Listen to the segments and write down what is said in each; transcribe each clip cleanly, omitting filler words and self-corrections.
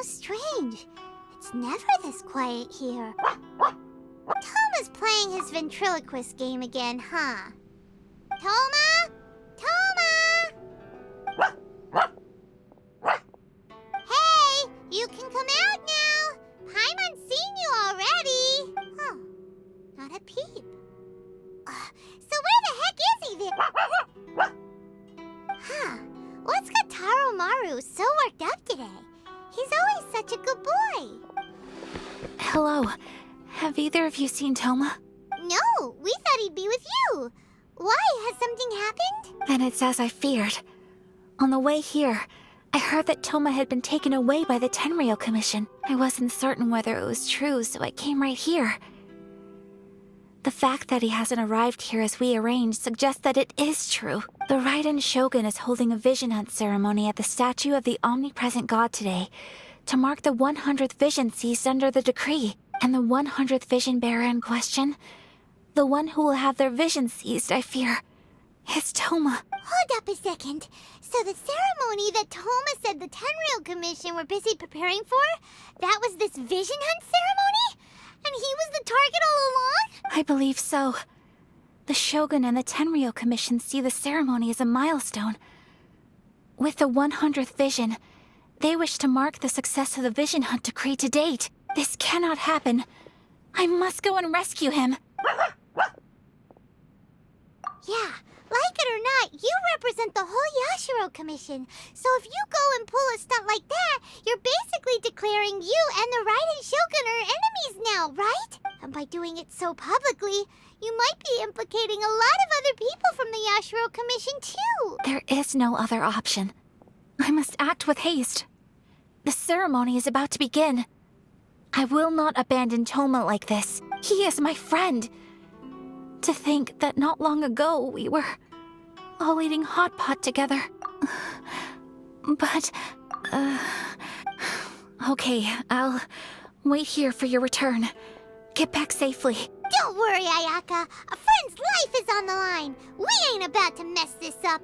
strange. It's never this quiet here. Toma's playing his ventriloquist game again, huh? Toma? Toma! Hey, you can come out now. Paimon's seen you already. Huh, not a peep. So where the heck is he then? Huh, what's got Taro Maru so worked up today? He's always such a good boy. Hello. Have either of you seen Toma? No, we thought he'd be with you. Why? Has something happened? Then it's as I feared. On the way here, I heard that Toma had been taken away by the Tenryou Commission. I wasn't certain whether it was true, so I came right here. The fact that he hasn't arrived here as we arranged suggests that it is true. The Raiden Shogun is holding a vision hunt ceremony at the statue of the omnipresent god today to mark the 100th vision seized under the decree. And the 100th vision bearer in question, the one who will have their vision seized, I fear, is Toma. Hold up a second. So the ceremony that Toma said the Tenryou Commission were busy preparing for, that was this vision hunt ceremony? And he was the target all along? I believe so. The Shogun and the Tenryou Commission see the ceremony as a milestone. With the 100th vision, they wish to mark the success of the vision hunt decree to date. This cannot happen. I must go and rescue him. Yeah, like it or not, you represent the whole Yashiro Commission. So if you go and pull a stunt like that, you're basically declaring you and the Raiden Shogun are enemies now, right? And by doing it so publicly, you might be implicating a lot of other people from the Yashiro Commission too. There is no other option. I must act with haste. The ceremony is about to begin. I will not abandon Toma like this. He is my friend. To think that not long ago we were all eating hot pot together. But, okay, I'll wait here for your return. Get back safely. Don't worry, Ayaka. A friend's life is on the line. We ain't about to mess this up.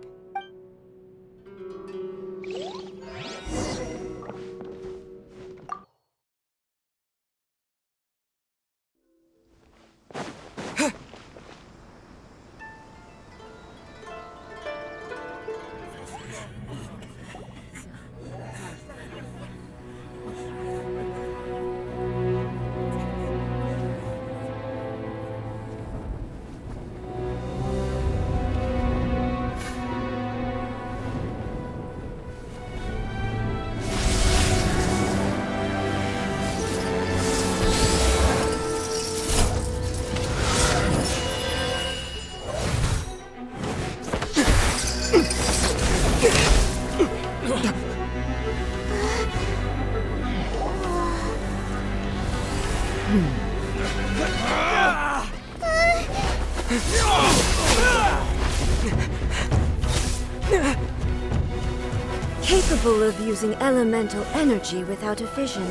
Capable of using elemental energy without a vision.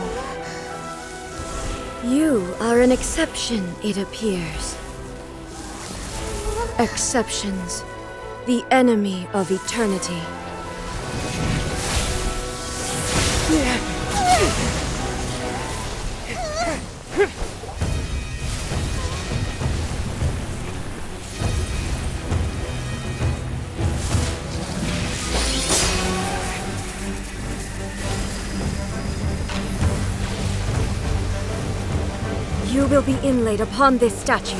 You are an exception, it appears. Exceptions, the enemy of eternity. You will be inlaid upon this statue.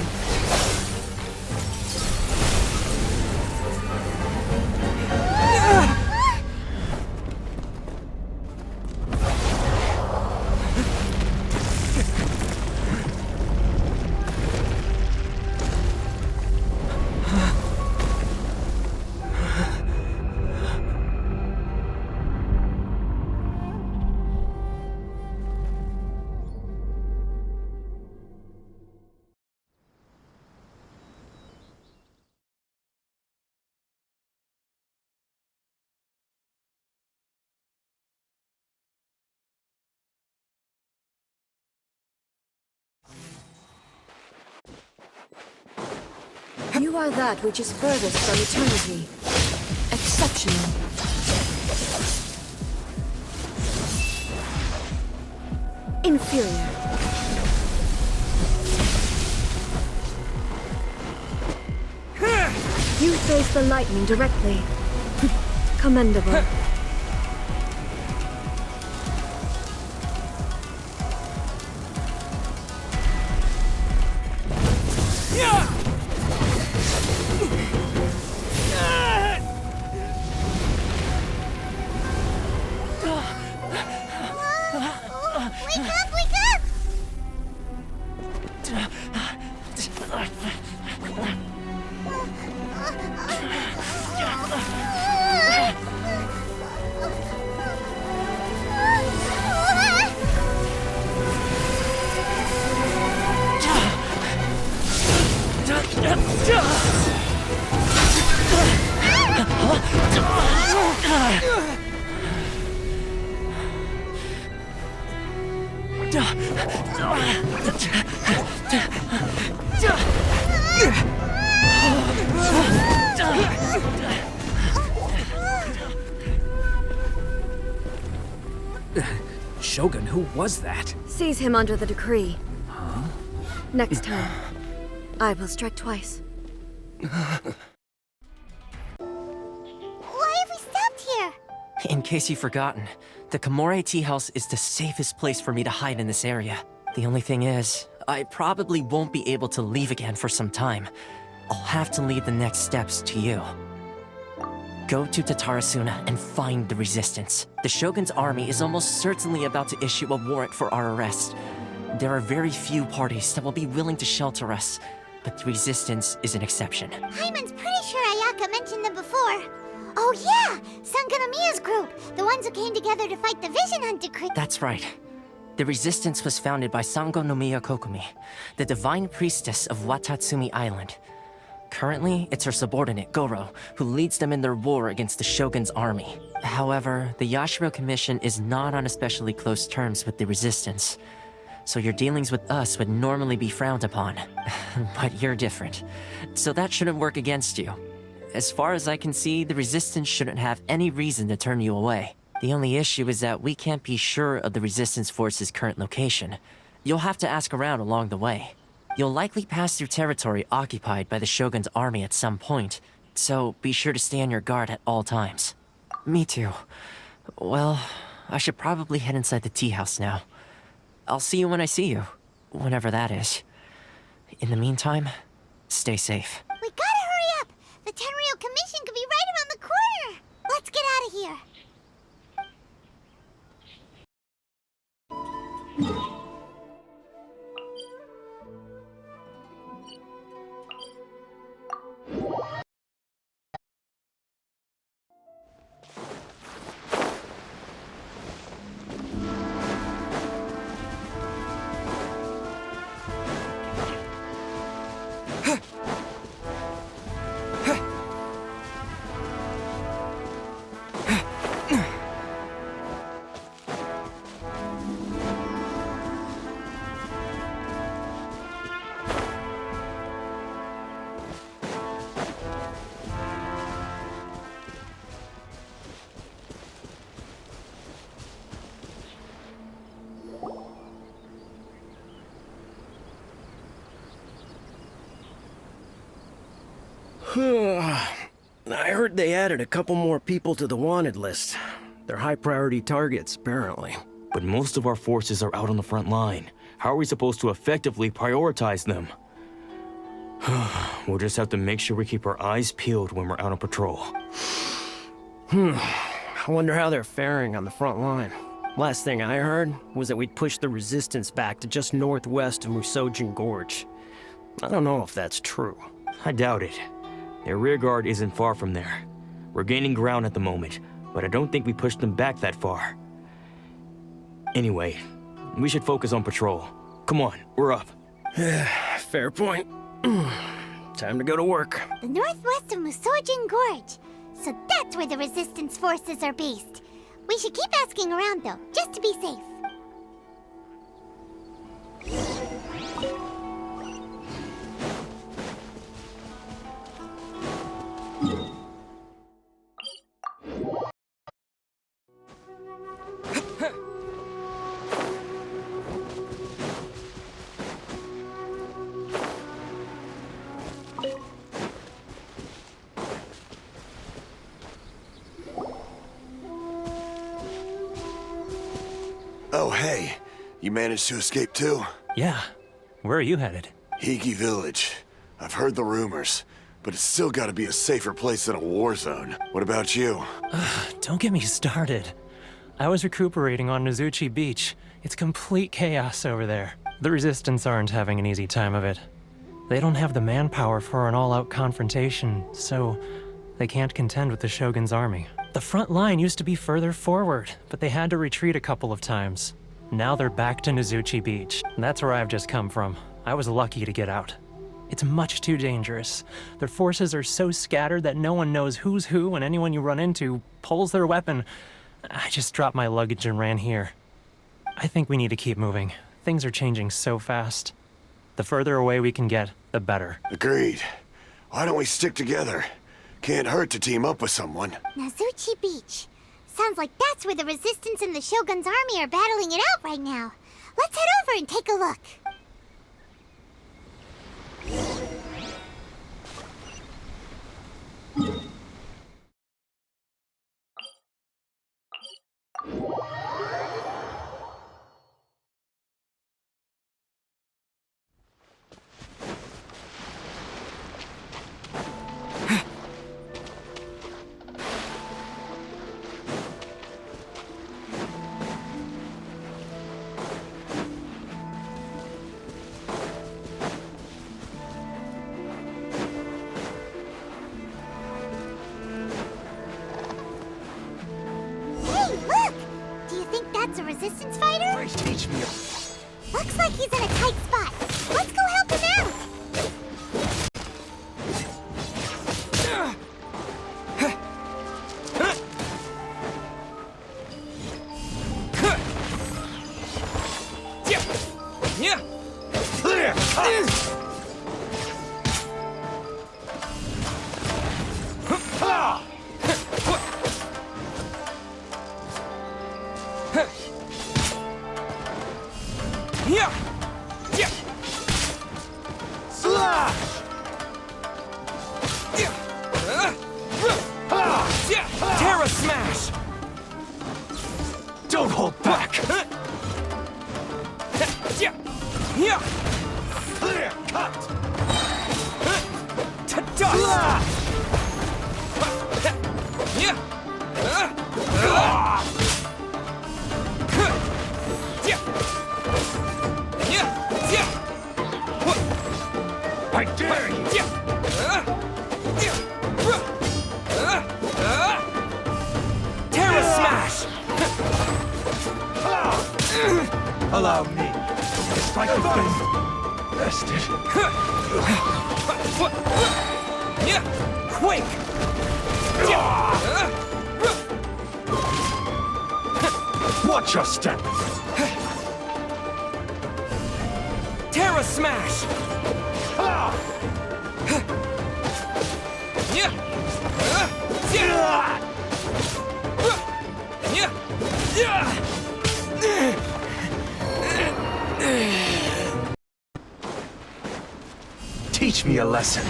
You are that which is furthest from eternity. Exceptional. inferior. You face the lightning directly. Commendable. Wake up, wake up! Shogun, who was that? Seize him under the decree. Next time, I will strike twice. Why have we stopped here? In case you've forgotten, the Komore Tea House is the safest place for me to hide in this area. The only thing is, I probably won't be able to leave again for some time. I'll have to leave the next steps to you. Go to Tatarasuna and find the Resistance. The Shogun's army is almost certainly about to issue a warrant for our arrest. There are very few parties that will be willing to shelter us, but the Resistance is an exception. Hyman's pretty sure Ayaka mentioned them before. Oh yeah! Sangonomiya's group! The ones who came together to fight the Vision Hunt decree. That's right. The Resistance was founded by Sango no Miya Kokumi, the divine priestess of Watatsumi Island. Currently, it's her subordinate, Goro, who leads them in their war against the Shogun's army. However, the Yashiro Commission is not on especially close terms with the Resistance, so your dealings with us would normally be frowned upon. But you're different, so that shouldn't work against you. As far as I can see, the Resistance shouldn't have any reason to turn you away. The only issue is that we can't be sure of the Resistance Force's current location. You'll have to ask around along the way. You'll likely pass through territory occupied by the Shogun's army at some point, so be sure to stay on your guard at all times. Me too. Well, I should probably head inside the tea house now. I'll see you when I see you, whenever that is. In the meantime, stay safe. We gotta hurry up! The Tenryou Commission could be right around the corner! Let's get out of here! I heard they added a couple more people to the wanted list. They're high-priority targets, apparently. But most of our forces are out on the front line. How are we supposed to effectively prioritize them? We'll just have to make sure we keep our eyes peeled when we're out on patrol. I wonder how they're faring on the front line. Last thing I heard was that we'd pushed the Resistance back to just northwest of Musojin Gorge. I don't know if that's true. I doubt it. Their rearguard isn't far from there. We're gaining ground at the moment, but I don't think we pushed them back that far. Anyway, we should focus on patrol. Come on, we're up. Fair point. Time to go to work. The northwest of Musojin Gorge. So that's where the Resistance forces are based. We should keep asking around though, just to be safe. hey. You managed to escape too? Yeah. Where are you headed? Hiki Village. I've heard the rumors, but it's still gotta be a safer place than a war zone. What about you? Don't get me started. I was recuperating on Nozuchi Beach. It's complete chaos over there. The Resistance aren't having an easy time of it. They don't have the manpower for an all-out confrontation, so they can't contend with the Shogun's army. The front line used to be further forward, but they had to retreat a couple of times. Now they're back to Nozuchi Beach. That's where I've just come from. I was lucky to get out. It's much too dangerous. Their forces are so scattered that no one knows who's who, and anyone you run into pulls their weapon. I just dropped my luggage and ran here. I think we need to keep moving. Things are changing so fast. The further away we can get, the better. Agreed. Why don't we stick together? Can't hurt to team up with someone. Nozuchi Beach. Sounds like that's where the Resistance and the Shogun's army are battling it out right now. Let's head over and take a look. Hey, look! Do you think that's a Resistance fighter? Teach me. Looks like he's in a tight spot. Let's go help him out! Terra Smash! Don't hold back! Clear cut! To dust! I dare you! Terra Smash! Allow me to strike the face. Bested. Quick! Watch your step! Terra Smash! Teach me a lesson.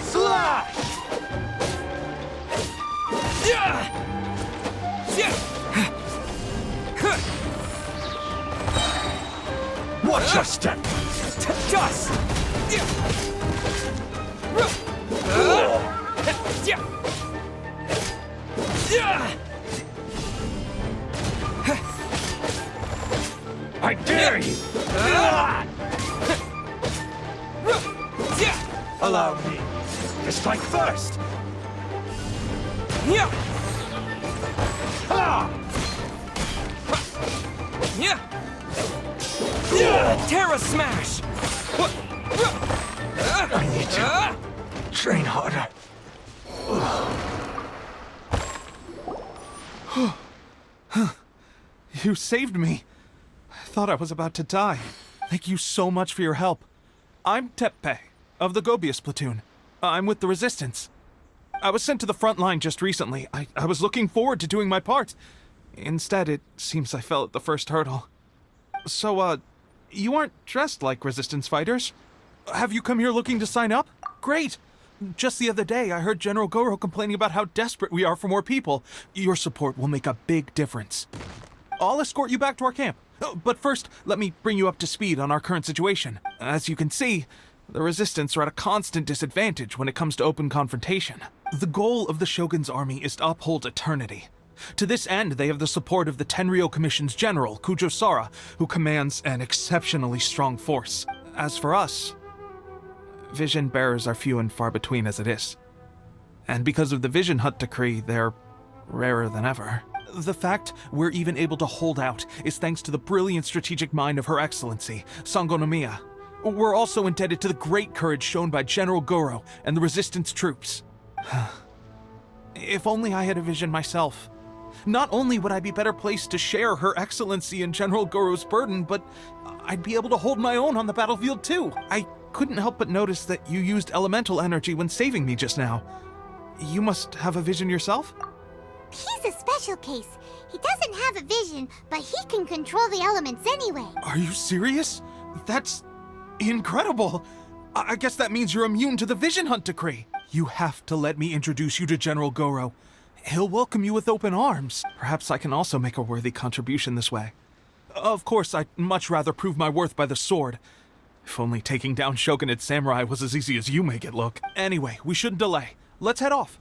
Slash! Watch your step! To dust! I dare you! Allow me to strike first! Terra Smash! I need to train harder. You saved me. I thought I was about to die. Thank you so much for your help. I'm Teppei, of the Gobius platoon. I'm with the Resistance. I was sent to the front line just recently. I was looking forward to doing my part. Instead, it seems I fell at the first hurdle. So, you aren't dressed like Resistance fighters? Have you come here looking to sign up? Great! Just the other day, I heard General Goro complaining about how desperate we are for more people. Your support will make a big difference. I'll escort you back to our camp. But first, let me bring you up to speed on our current situation. As you can see, the Resistance are at a constant disadvantage when it comes to open confrontation. The goal of the Shogun's army is to uphold eternity. To this end, they have the support of the Tenryou Commission's general, Kujo Sara, who commands an exceptionally strong force. As for us, vision bearers are few and far between as it is. And because of the Vision Hut decree, they're rarer than ever. The fact we're even able to hold out is thanks to the brilliant strategic mind of Her Excellency, Sango no Miya. We're also indebted to the great courage shown by General Goro and the Resistance troops. If only I had a vision myself. Not only would I be better placed to share Her Excellency and General Goro's burden, but I'd be able to hold my own on the battlefield too. I couldn't help but notice that you used elemental energy when saving me just now. You must have a vision yourself? He's a special case. He doesn't have a vision, but he can control the elements anyway. Are you serious? That's incredible. I guess that means you're immune to the Vision Hunt decree. You have to let me introduce you to General Goro. He'll welcome you with open arms. Perhaps I can also make a worthy contribution this way. Of course, I'd much rather prove my worth by the sword. If only taking down Shogunate samurai was as easy as you make it look. Anyway, we shouldn't delay. Let's head off.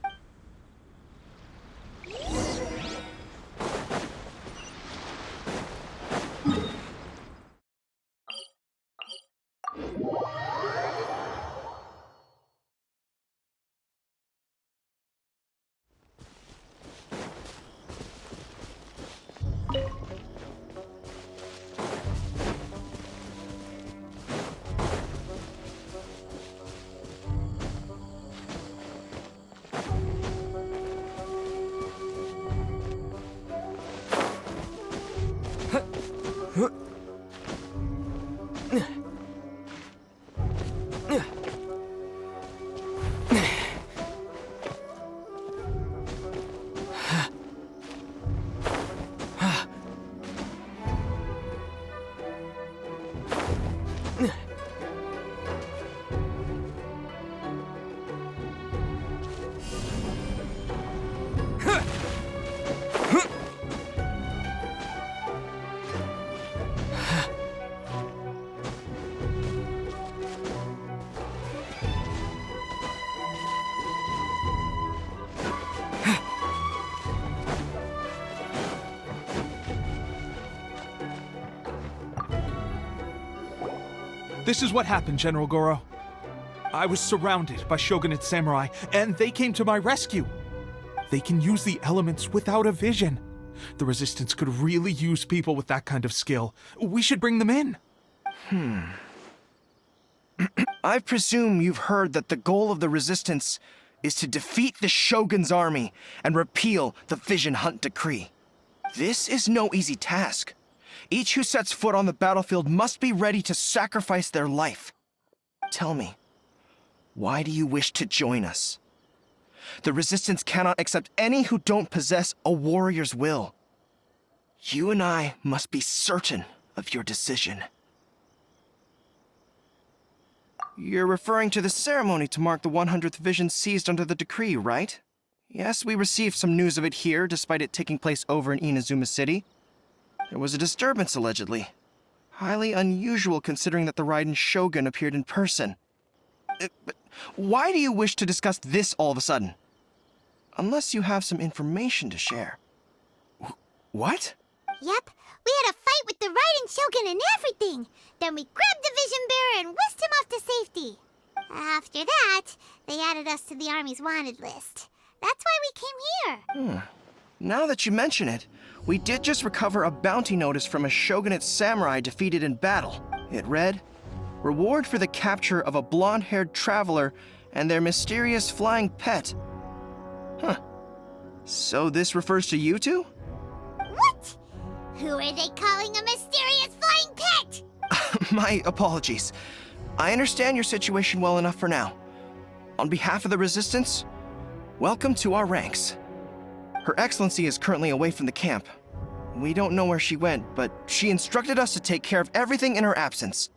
This is what happened, General Goro. I was surrounded by Shogunate samurai, and they came to my rescue. They can use the elements without a vision. The Resistance could really use people with that kind of skill. We should bring them in. I presume you've heard that the goal of the Resistance is to defeat the Shogun's army and repeal the Vision Hunt decree. This is no easy task. Each who sets foot on the battlefield must be ready to sacrifice their life. Tell me, why do you wish to join us? The Resistance cannot accept any who don't possess a warrior's will. You and I must be certain of your decision. You're referring to the ceremony to mark the 100th vision seized under the decree, right? Yes, we received some news of it here, despite it taking place over in Inazuma City. There was a disturbance, allegedly. Highly unusual considering that the Raiden Shogun appeared in person. But why do you wish to discuss this all of a sudden? Unless you have some information to share. What? Yep, we had a fight with the Raiden Shogun and everything. Then we grabbed the Vision Bearer and whisked him off to safety. After that, they added us to the Army's wanted list. That's why we came here. Now that you mention it, we did just recover a bounty notice from a Shogunate samurai defeated in battle. It read, "Reward for the capture of a blonde-haired traveler and their mysterious flying pet." Huh. So this refers to you two? What? Who are they calling a mysterious flying pet? My apologies. I understand your situation well enough for now. On behalf of the Resistance, welcome to our ranks. Her Excellency is currently away from the camp. We don't know where she went, but she instructed us to take care of everything in her absence.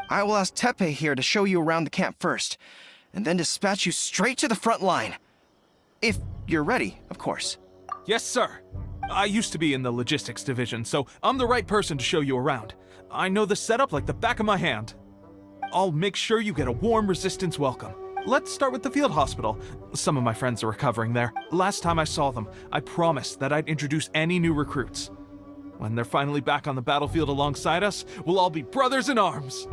I will ask Teppei here to show you around the camp first. and then dispatch you straight to the front line. If you're ready, of course. Yes, sir. I used to be in the logistics division, so I'm the right person to show you around. I know the setup like the back of my hand. I'll make sure you get a warm Resistance welcome. Let's start with the field hospital. Some of my friends are recovering there. Last time I saw them, I promised that I'd introduce any new recruits. When they're finally back on the battlefield alongside us, we'll all be brothers in arms.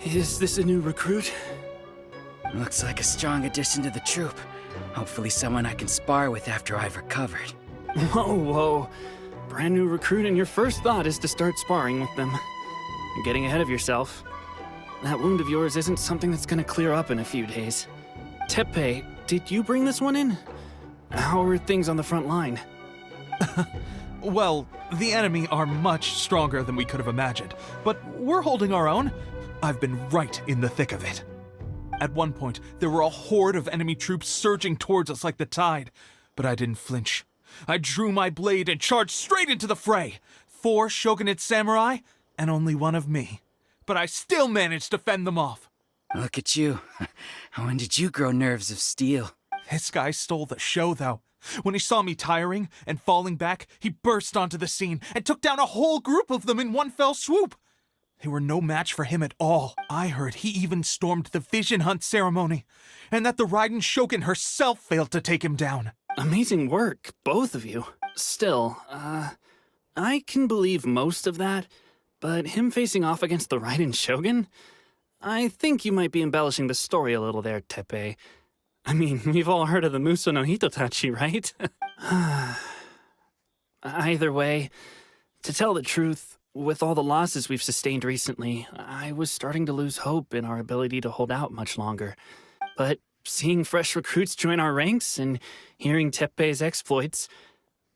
Is this a new recruit? Looks like a strong addition to the troop. Hopefully someone I can spar with after I've recovered. Whoa. Brand new recruit and your first thought is to start sparring with them. You're getting ahead of yourself. That wound of yours isn't something that's gonna clear up in a few days. Teppei, did you bring this one in? How are things on the front line? Well, the enemy are much stronger than we could have imagined, but we're holding our own. I've been right in the thick of it. At one point, there were a horde of enemy troops surging towards us like the tide, but I didn't flinch. I drew my blade and charged straight into the fray. 4 shogunate samurai, and only one of me. But I still managed to fend them off. Look at you. When did you grow nerves of steel? This guy stole the show, though. When he saw me tiring and falling back, he burst onto the scene and took down a whole group of them in one fell swoop. They were no match for him at all. I heard he even stormed the vision hunt ceremony, and that the Raiden Shogun herself failed to take him down. Amazing work, both of you. Still, I can believe most of that, but him facing off against the Raiden Shogun? I think you might be embellishing the story a little there, Teppei. I mean, we've all heard of the Muso no Hitotachi, right? Either way, to tell the truth, with all the losses we've sustained recently, I was starting to lose hope in our ability to hold out much longer. But seeing fresh recruits join our ranks and hearing Teppei's exploits,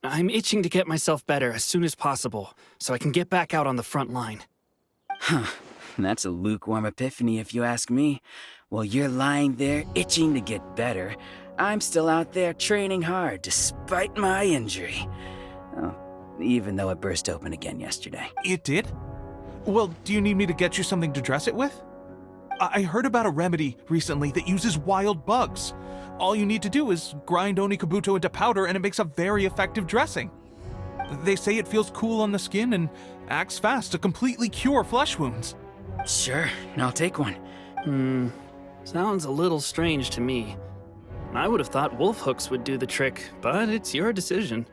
I'm itching to get myself better as soon as possible so I can get back out on the front line. Huh. That's a lukewarm epiphany if you ask me. While you're lying there itching to get better, I'm still out there training hard despite my injury. Oh, even though it burst open again yesterday. It did? Well, do you need me to get you something to dress it with? I heard about a remedy recently that uses wild bugs. All you need to do is grind Onikabuto into powder and it makes a very effective dressing. They say it feels cool on the skin and acts fast to completely cure flesh wounds. Sure, I'll take one. Sounds a little strange to me. I would have thought wolf hooks would do the trick, but it's your decision.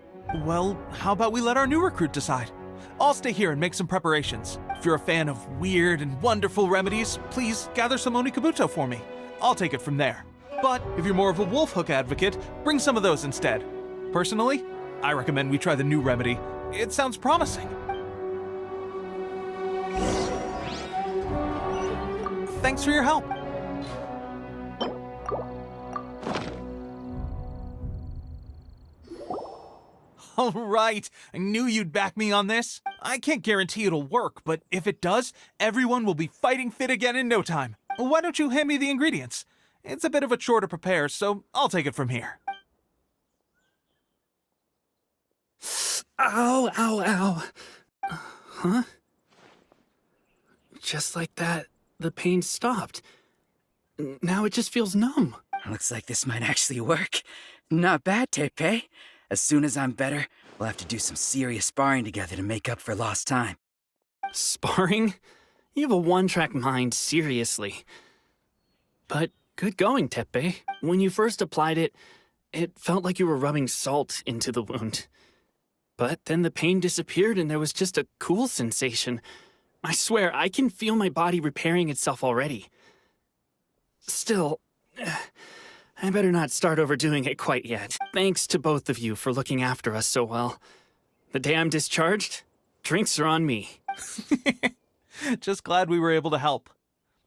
Well, how about we let our new recruit decide? I'll stay here and make some preparations. If you're a fan of weird and wonderful remedies, please gather some Onikabuto for me. I'll take it from there. But if you're more of a wolf hook advocate, bring some of those instead. Personally, I recommend we try the new remedy. It sounds promising. Thanks for your help. All right, I knew you'd back me on this. I can't guarantee it'll work, but if it does, everyone will be fighting fit again in no time. Why don't you hand me the ingredients? It's a bit of a chore to prepare, so I'll take it from here. Ow, ow, ow. Huh? Just like that, the pain stopped. Now it just feels numb. Looks like this might actually work. Not bad, Teppei. As soon as I'm better, we'll have to do some serious sparring together to make up for lost time. Sparring? You have a one-track mind, seriously. But good going, Teppei. When you first applied it, it felt like you were rubbing salt into the wound. But then the pain disappeared and there was just a cool sensation. I swear, I can feel my body repairing itself already. Still, I better not start overdoing it quite yet. Thanks to both of you for looking after us so well. The day I'm discharged, drinks are on me. Just glad we were able to help.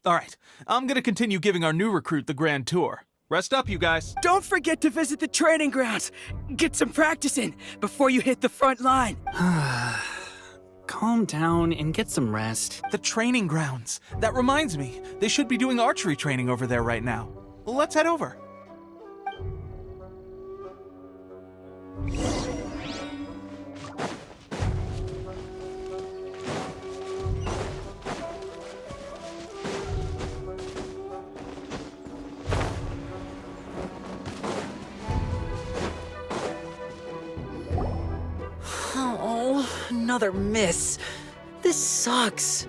All right, I'm gonna continue giving our new recruit the grand tour. Rest up, you guys. Don't forget to visit the training grounds. Get some practice in before you hit the front line. calm down and get some rest. The training grounds. That reminds me, they should be doing archery training over there right now. Let's head over. Oh, another miss. This sucks.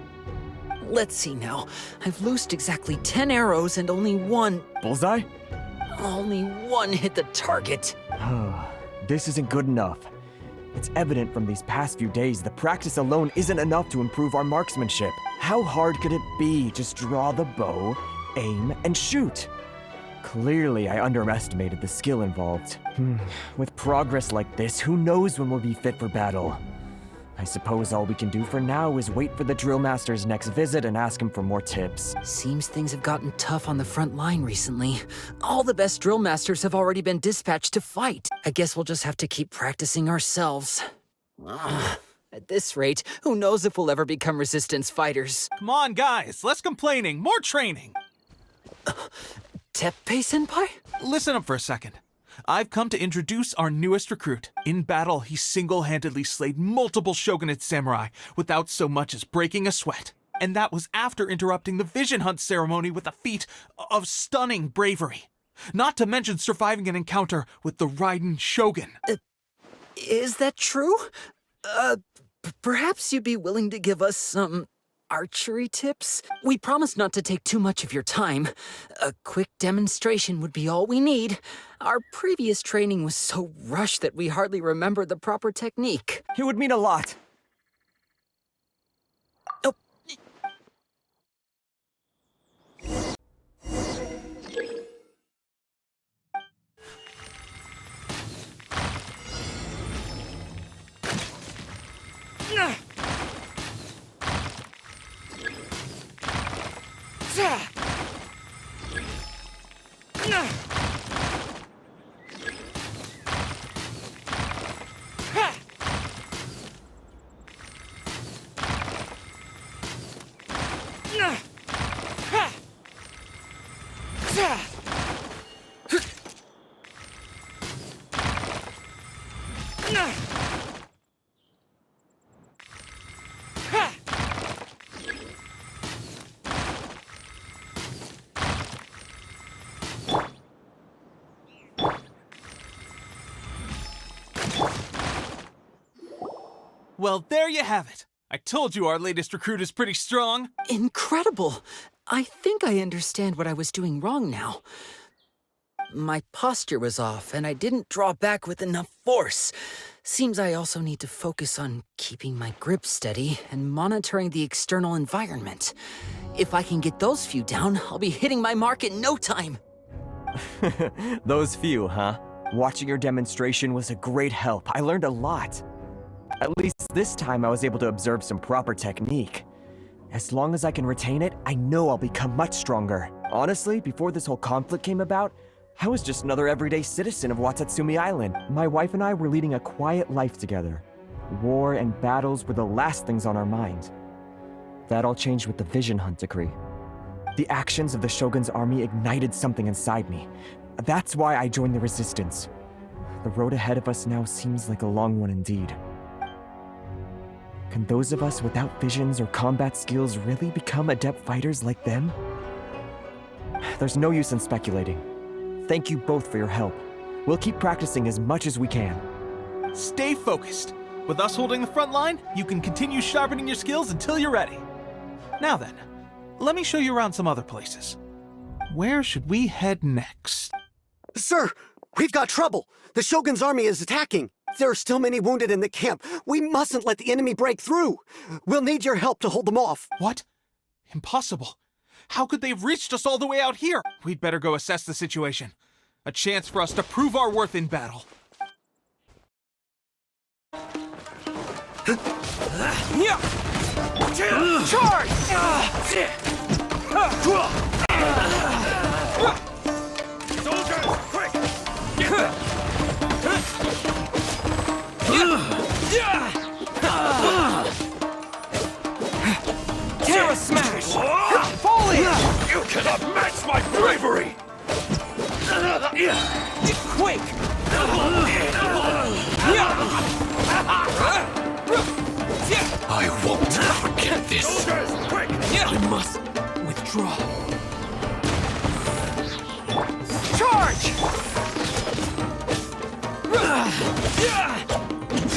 Let's see now. I've loosed exactly 10 arrows and only one Bullseye? hit the target. This isn't good enough. It's evident from these past few days the practice alone isn't enough to improve our marksmanship. How hard could it be? Just draw the bow, aim, and shoot. Clearly, I underestimated the skill involved. With progress like this, who knows when we'll be fit for battle? I suppose all we can do for now is wait for the drill master's next visit and ask him for more tips. Seems things have gotten tough on the front line recently. All the best drill masters have already been dispatched to fight. I guess we'll just have to keep practicing ourselves. At this rate, who knows if we'll ever become resistance fighters. Come on, guys, less complaining, more training. Teppei-senpai? Listen up for a second. I've come to introduce our newest recruit. In battle, he single-handedly slayed multiple shogunate samurai without so much as breaking a sweat. And that was after interrupting the vision hunt ceremony with a feat of stunning bravery. Not to mention surviving an encounter with the Raiden Shogun. Is that true? Perhaps you'd be willing to give us some archery tips? We promise not to take too much of your time. A quick demonstration would be all we need. Our previous training was so rushed that we hardly remember the proper technique. It would mean a lot. Oh. Well, there you have it. I told you our latest recruit is pretty strong. Incredible! I think I understand what I was doing wrong now. My posture was off, and I didn't draw back with enough force. Seems I also need to focus on keeping my grip steady and monitoring the external environment. If I can get those few down, I'll be hitting my mark in no time. Those few, huh? Watching your demonstration was a great help. I learned a lot. At least this time I was able to observe some proper technique. As long as I can retain it, I know I'll become much stronger. Honestly, before this whole conflict came about, I was just another everyday citizen of Watatsumi Island. My wife and I were leading a quiet life together. War and battles were the last things on our mind. That all changed with the Vision Hunt decree. The actions of the Shogun's army ignited something inside me. That's why I joined the resistance. The road ahead of us now seems like a long one indeed. Can those of us without visions or combat skills really become adept fighters like them? There's no use in speculating. Thank you both for your help. We'll keep practicing as much as we can. Stay focused. With us holding the front line, you can continue sharpening your skills until you're ready. Now then, let me show you around some other places. Where should we head next? Sir, we've got trouble. The Shogun's army is attacking. There are still many wounded in the camp. We mustn't let the enemy break through. We'll need your help to hold them off. What? Impossible. How could they have reached us all the way out here? We'd better go assess the situation. A chance for us to prove our worth in battle. Charge! Soldiers, quick! Get them! cannot match my bravery! Quick! I won't forget this. Soldiers, quick! I must withdraw. Charge!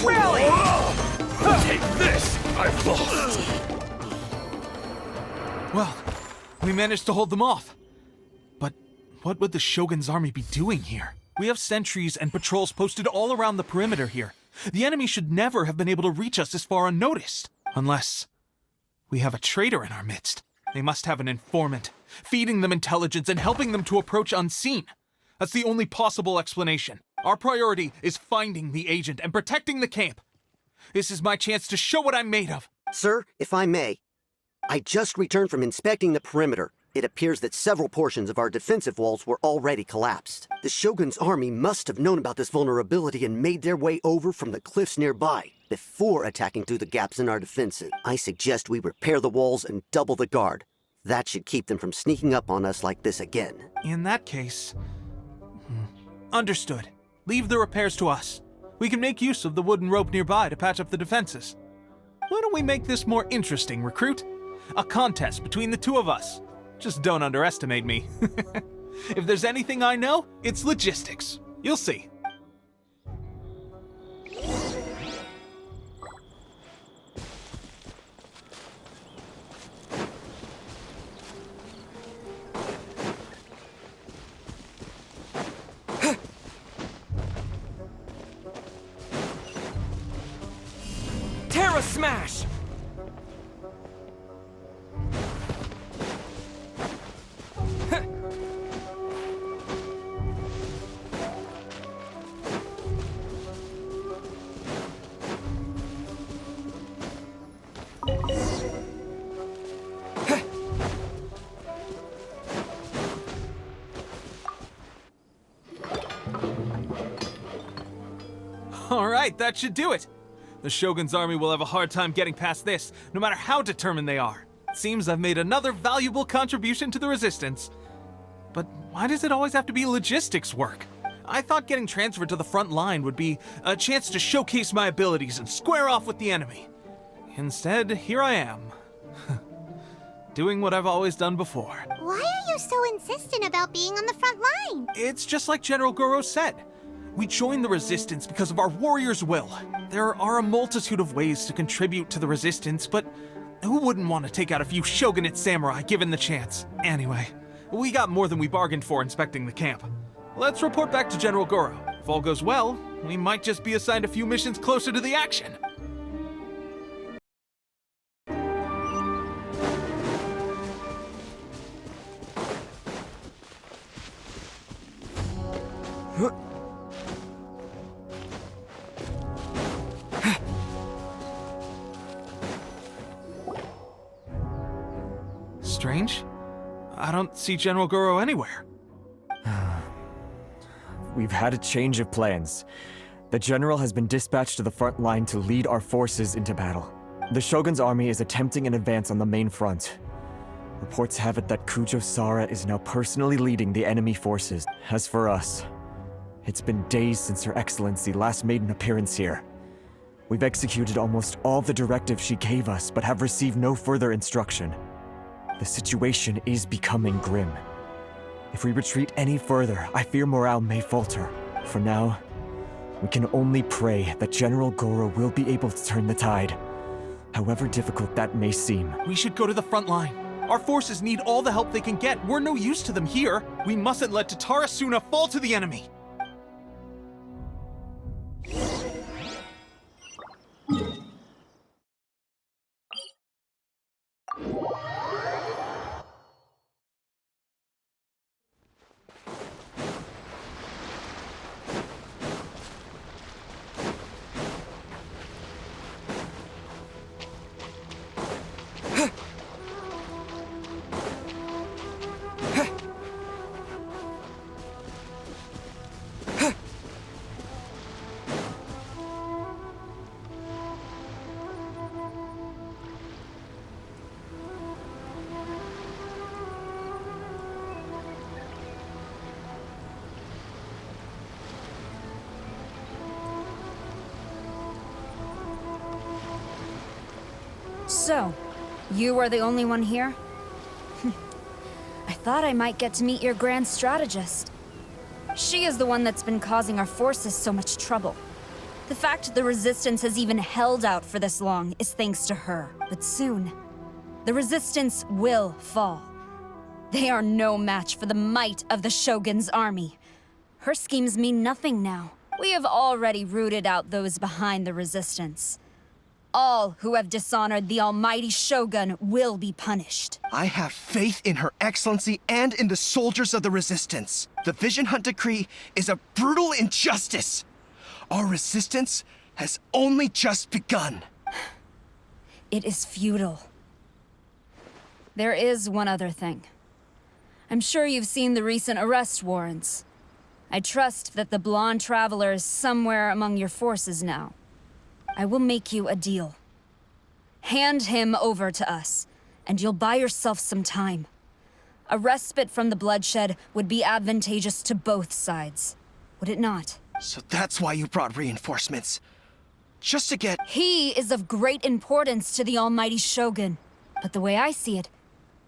Rally! Take this! I've lost. Well, we managed to hold them off. But what would the Shogun's army be doing here? We have sentries and patrols posted all around the perimeter here. The enemy should never have been able to reach us this far unnoticed. Unless we have a traitor in our midst. They must have an informant, feeding them intelligence and helping them to approach unseen. That's the only possible explanation. Our priority is finding the agent and protecting the camp. This is my chance to show what I'm made of. Sir, if I may, I just returned from inspecting the perimeter. It appears that several portions of our defensive walls were already collapsed. The Shogun's army must have known about this vulnerability and made their way over from the cliffs nearby before attacking through the gaps in our defenses. I suggest we repair the walls and double the guard. That should keep them from sneaking up on us like this again. In that case... Understood. Leave the repairs to us. We can make use of the wooden rope nearby to patch up the defenses. Why don't we make this more interesting, recruit? A contest between the two of us. Just don't underestimate me. If there's anything I know, it's logistics. You'll see. Terra Smash! All right, that should do it. The Shogun's army will have a hard time getting past this, no matter how determined they are. It seems I've made another valuable contribution to the resistance. But why does it always have to be logistics work? I thought getting transferred to the front line would be a chance to showcase my abilities and square off with the enemy. Instead, here I am. Doing what I've always done before. Why are you so insistent about being on the front line? It's just like General Goro said. We joined the resistance because of our warrior's will. There are a multitude of ways to contribute to the resistance, but who wouldn't want to take out a few shogunate samurai given the chance? Anyway, we got more than we bargained for inspecting the camp. Let's report back to General Goro. If all goes well, we might just be assigned a few missions closer to the action. Strange. I don't see General Goro anywhere. We've had a change of plans. The general has been dispatched to the front line to lead our forces into battle. The Shogun's army is attempting an advance on the main front. Reports have it that Kujo Sara is now personally leading the enemy forces. As for us, it's been days since Her Excellency last made an appearance here. We've executed almost all the directives she gave us, but have received no further instruction. The situation is becoming grim. If we retreat any further, I fear morale may falter. For now, we can only pray that General Goro will be able to turn the tide, however difficult that may seem. We should go to the front line. Our forces need all the help they can get. We're no use to them here. We mustn't let Tatara Suna fall to the enemy. So, you are the only one here? I thought I might get to meet your grand strategist. She is the one that's been causing our forces so much trouble. The fact the Resistance has even held out for this long is thanks to her. But soon, the Resistance will fall. They are no match for the might of the Shogun's army. Her schemes mean nothing now. We have already rooted out those behind the Resistance. All who have dishonored the almighty Shogun will be punished. I have faith in Her Excellency and in the soldiers of the Resistance. The Vision Hunt Decree is a brutal injustice. Our resistance has only just begun. It is futile. There is one other thing. I'm sure you've seen the recent arrest warrants. I trust that the blonde traveler is somewhere among your forces now. I will make you a deal. Hand him over to us, and you'll buy yourself some time. A respite from the bloodshed would be advantageous to both sides, would it not? So that's why you brought reinforcements. Just to get... He is of great importance to the almighty Shogun. But the way I see it,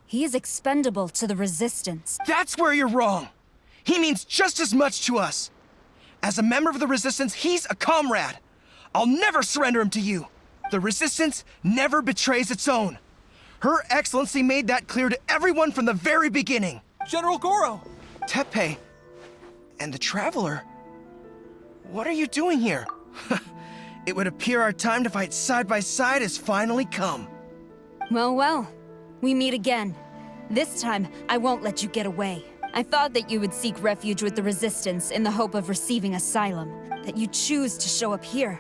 he is expendable to the Resistance. That's where you're wrong! He means just as much to us. As a member of the Resistance, he's a comrade. I'll never surrender him to you. The Resistance never betrays its own. Her Excellency made that clear to everyone from the very beginning. General Goro! Teppei and the Traveler? What are you doing here? It would appear our time to fight side by side has finally come. Well, we meet again. This time, I won't let you get away. I thought that you would seek refuge with the Resistance in the hope of receiving asylum. That you choose to show up here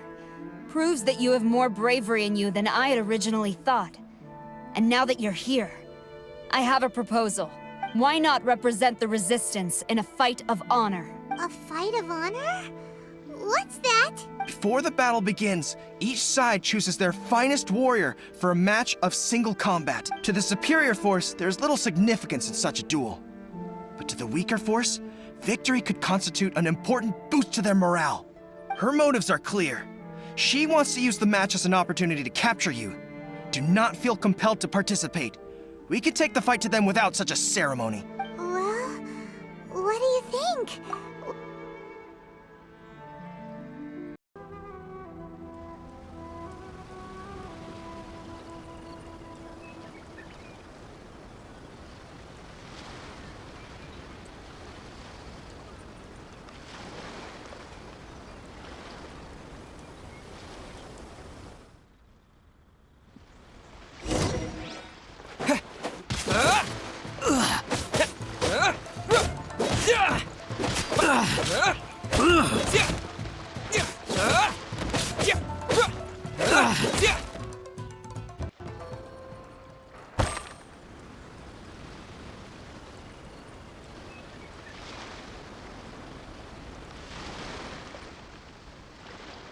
proves that you have more bravery in you than I had originally thought. And now that you're here, I have a proposal. Why not represent the Resistance in a fight of honor? A fight of honor? What's that? Before the battle begins, each side chooses their finest warrior for a match of single combat. To the superior force, there's little significance in such a duel. But to the weaker force, victory could constitute an important boost to their morale. Her motives are clear. She wants to use the match as an opportunity to capture you. Do not feel compelled to participate. We could take the fight to them without such a ceremony. Well, what do you think?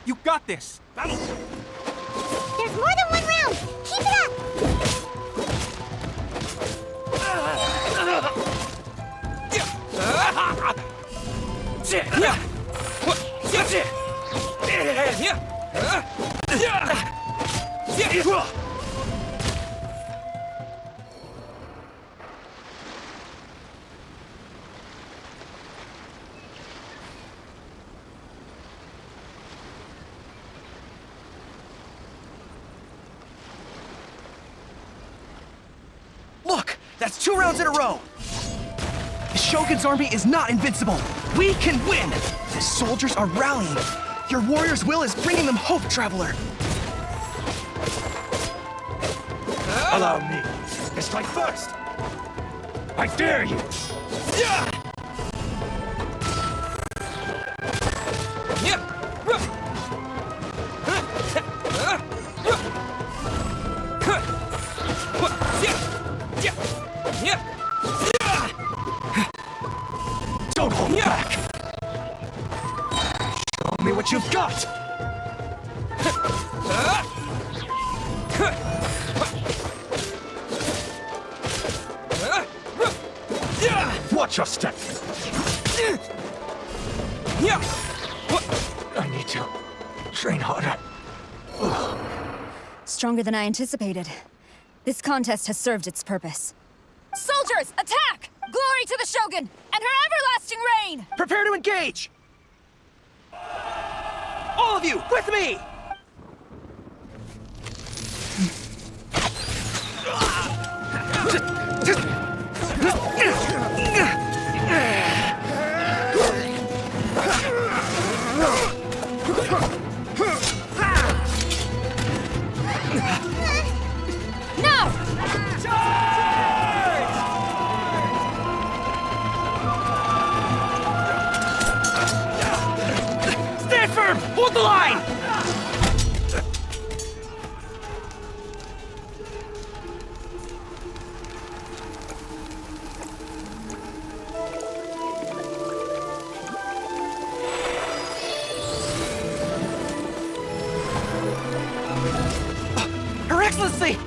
You got this! There's more than one round! Keep it up! Look! That's 2 rounds in a row! The Shogun's army is not invincible! We can win! The soldiers are rallying! Your warrior's will is bringing them hope, Traveler! Allow me to strike first! I dare you! Don't hold back! Show me what you've got! Watch your step! I need to train harder. Stronger than I anticipated. This contest has served its purpose. Soldiers, attack! Glory to the Shogun and her everlasting reign! Prepare to engage! All of you, with me! Stand firm! Hold the line! Her Excellency!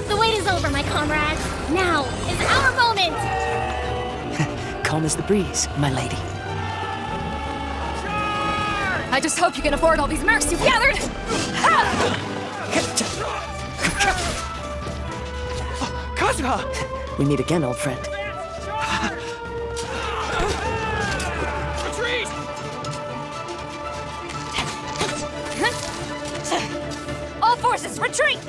The wait is over, my comrades. Now is our moment! Calm as the breeze, my lady. I just hope you can afford all these mercs you've gathered! Kazuha! We meet again, old friend. Retreat! All forces, retreat!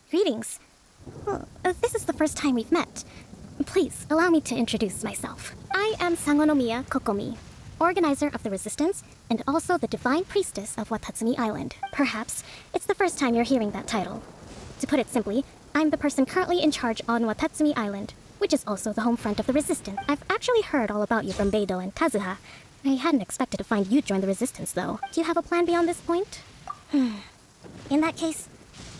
Greetings. Well, this is the first time we've met. Please, allow me to introduce myself. I am Sangonomiya Kokomi, organizer of the Resistance, and also the Divine Priestess of Watatsumi Island. Perhaps it's the first time you're hearing that title. To put it simply, I'm the person currently in charge on Watatsumi Island, which is also the home front of the Resistance. I've actually heard all about you from Beidou and Kazuha. I hadn't expected to find you join the Resistance, though. Do you have a plan beyond this point? In that case,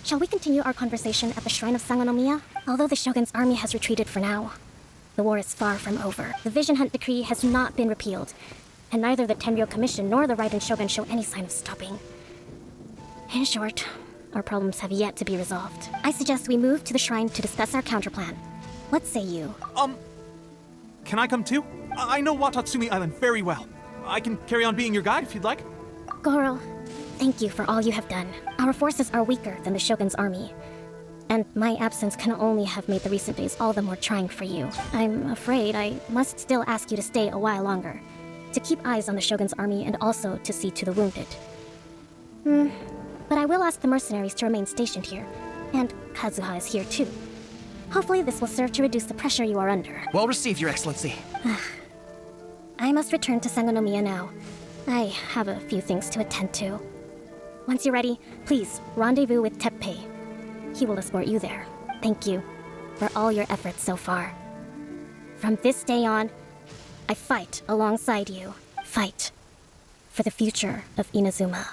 shall we continue our conversation at the shrine of Sangonomiya? Although the Shogun's army has retreated for now, the war is far from over. The Vision Hunt Decree has not been repealed, and neither the Tenryou Commission nor the Raiden Shogun show any sign of stopping. In short, our problems have yet to be resolved. I suggest we move to the shrine to discuss our counterplan. What say you? Can I come too? I know Watatsumi Island very well. I can carry on being your guide if you'd like. Goro, thank you for all you have done. Our forces are weaker than the Shogun's army, and my absence can only have made the recent days all the more trying for you. I'm afraid I must still ask you to stay a while longer, to keep eyes on the Shogun's army and also to see to the wounded. But I will ask the mercenaries to remain stationed here, and Kazuha is here too. Hopefully this will serve to reduce the pressure you are under. Well received, Your Excellency. I must return to Sangonomiya now. I have a few things to attend to. Once you're ready, please rendezvous with Teppei. He will escort you there. Thank you for all your efforts so far. From this day on, I fight alongside you. Fight for the future of Inazuma.